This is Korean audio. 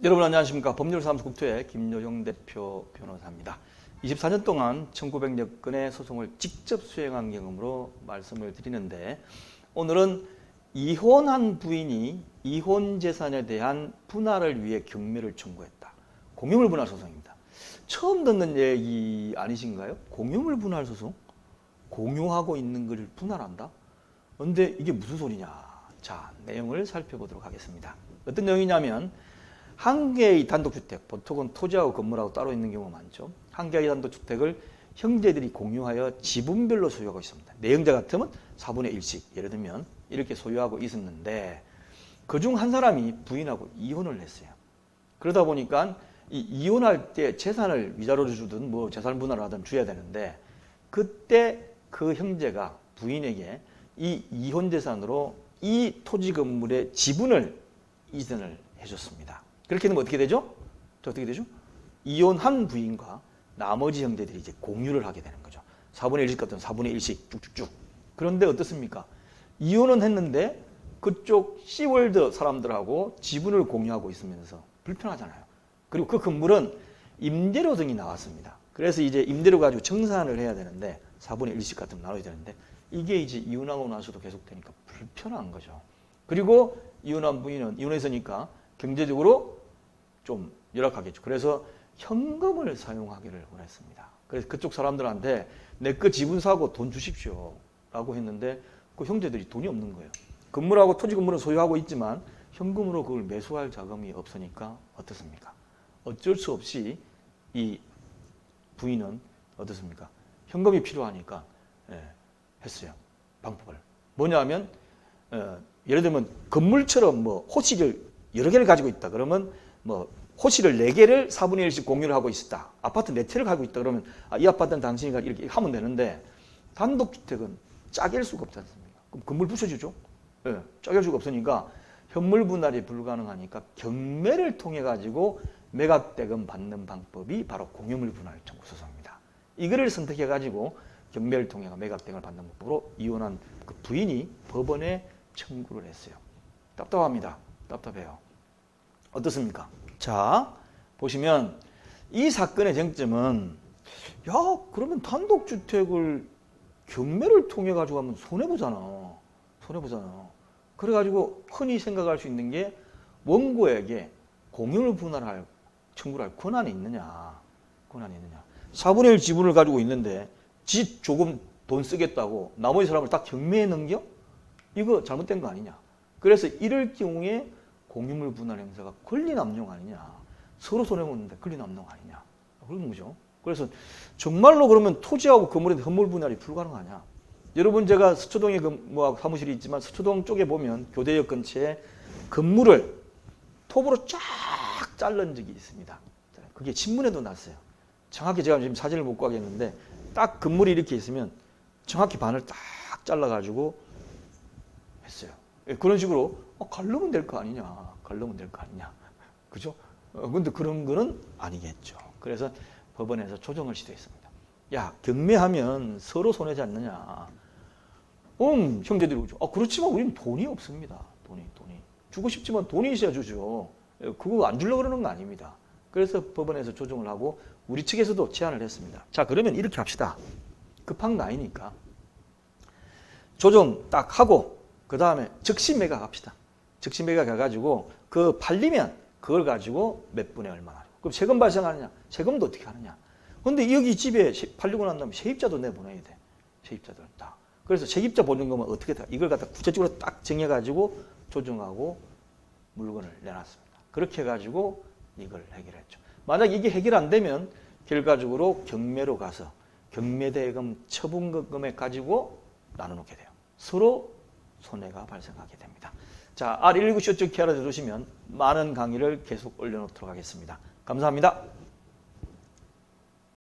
여러분 안녕하십니까. 법률사무소 국토의 김여정 대표 변호사입니다. 24년 동안 1900여 건의 소송을 직접 수행한 경험으로 말씀을 드리는데, 오늘은 이혼한 부인이 이혼 재산에 대한 분할을 위해 경매를 청구했다. 공유물 분할 소송입니다. 처음 듣는 얘기 아니신가요? 공유물 분할 소송? 공유하고 있는 것을 분할한다? 근데 이게 무슨 소리냐? 자, 내용을 살펴보도록 하겠습니다. 어떤 내용이냐면, 한 개의 단독주택, 보통은 토지하고 건물하고 따로 있는 경우가 많죠. 한 개의 단독주택을 형제들이 공유하여 지분별로 소유하고 있습니다. 내형제 같으면 4분의 1씩, 예를 들면 이렇게 소유하고 있었는데, 그중 한 사람이 부인하고 이혼을 했어요. 그러다 보니까 이 이혼할 때 재산을 위자료로 주든 뭐 재산 분할을 하든 줘야 되는데, 그때 그 형제가 부인에게 이 이혼 재산으로 이 토지 건물의 지분을 이전을 해줬습니다. 그렇게 되면 어떻게 되죠? 어떻게 되죠? 이혼한 부인과 나머지 형제들이 이제 공유를 하게 되는 거죠. 4분의 1씩 같은 4분의 1씩 쭉쭉쭉. 그런데 어떻습니까? 이혼은 했는데 그쪽 C월드 사람들하고 지분을 공유하고 있으면서 불편하잖아요. 그리고 그 건물은 임대료 등이 나왔습니다. 그래서 이제 임대료 가지고 청산을 해야 되는데 4분의 1씩 같으면 나눠야 되는데, 이게 이제 이혼하고 나서도 계속 되니까 불편한 거죠. 그리고 이혼한 부인은 이혼했으니까 경제적으로 좀 열악하겠죠. 그래서 현금을 사용하기를 원했습니다. 그래서 그쪽 사람들한테 내 거 지분 사고 돈 주십시오 라고 했는데, 그 형제들이 돈이 없는 거예요. 건물하고 토지 건물은 소유하고 있지만 현금으로 그걸 매수할 자금이 없으니까 어떻습니까? 어쩔 수 없이 이 부인은 어떻습니까? 현금이 필요하니까 했어요. 방법을. 뭐냐면 예를 들면 건물처럼 뭐 호실을 여러 개를 가지고 있다. 그러면 뭐 호실을 4개를 4분의 1씩 공유를 하고 있었다. 아파트 4채를 가지고 있다. 그러면 이 아파트는 당신이 이렇게 하면 되는데, 단독주택은 짜갤 수가 없지 않습니까? 그럼 건물 부셔주죠. 짜갤 수가 없으니까 현물 분할이 불가능하니까 경매를 통해 가지고 매각대금 받는 방법이 바로 공유물 분할 청구 소송입니다. 이거를 선택해 가지고 경매를 통해 매각대금을 받는 방법으로 이혼한 그 부인이 법원에 청구를 했어요. 답답합니다. 답답해요. 어떻습니까? 자, 보시면 이 사건의 쟁점은, 야, 그러면 단독주택을 경매를 통해 가지고 하면 손해보잖아. 손해보잖아. 그래가지고 흔히 생각할 수 있는 게, 원고에게 공유를 분할할, 청구를 할 권한이 있느냐. 권한이 있느냐. 4분의 1 지분을 가지고 있는데 지 조금 돈 쓰겠다고 나머지 사람을 딱 경매에 넘겨? 이거 잘못된 거 아니냐. 그래서 이럴 경우에 공유물 분할 행사가 권리남용 아니냐. 서로 손해보는데 권리남용 아니냐. 그런 거죠. 그래서 정말로 그러면 토지하고 건물의 현물 분할이 불가능하냐. 여러분, 제가 서초동에 사무실이 있지만 서초동 쪽에 보면 교대역 근처에 건물을 톱으로 쫙 자른 적이 있습니다. 그게 신문에도 났어요. 정확히 제가 지금 사진을 못 구하겠는데, 딱 건물이 이렇게 있으면 정확히 반을 딱 잘라가지고 했어요. 그런 식으로 갈르면 될 거 아니냐. 갈르면 될 거 아니냐. 그죠? 근데 그런 거는 아니겠죠. 그래서 법원에서 조정을 시도했습니다. 야, 경매하면 서로 손해지 않느냐. 형제들이 그러죠. 그렇지만 우리는 돈이 없습니다. 돈이. 주고 싶지만 돈이 있어야 주죠. 그거 안 주려고 그러는 거 아닙니다. 그래서 법원에서 조정을 하고 우리 측에서도 제안을 했습니다. 자, 그러면 이렇게 합시다. 급한 거 아니니까 조정 딱 하고 그 다음에 즉시 매각합시다. 즉시 매각해가지고 그 팔리면 그걸 가지고 몇 분에 얼마나. 그럼 세금 발생하느냐? 세금도 어떻게 하느냐? 근데 여기 집에 팔리고 난 다음에 세입자도 내보내야 돼. 세입자들 다. 그래서 세입자 보는 거면 어떻게 돼? 이걸 갖다 구체적으로 딱 정해가지고 조정하고 물건을 내놨습니다. 그렇게 해가지고 이걸 해결했죠. 만약 이게 해결 안 되면 결과적으로 경매로 가서 경매대금 처분 금액 가지고 나눠놓게 돼요. 서로 손해가 발생하게 됩니다. 자, R119 쇼츠 키아라 들으시면 많은 강의를 계속 올려놓도록 하겠습니다. 감사합니다.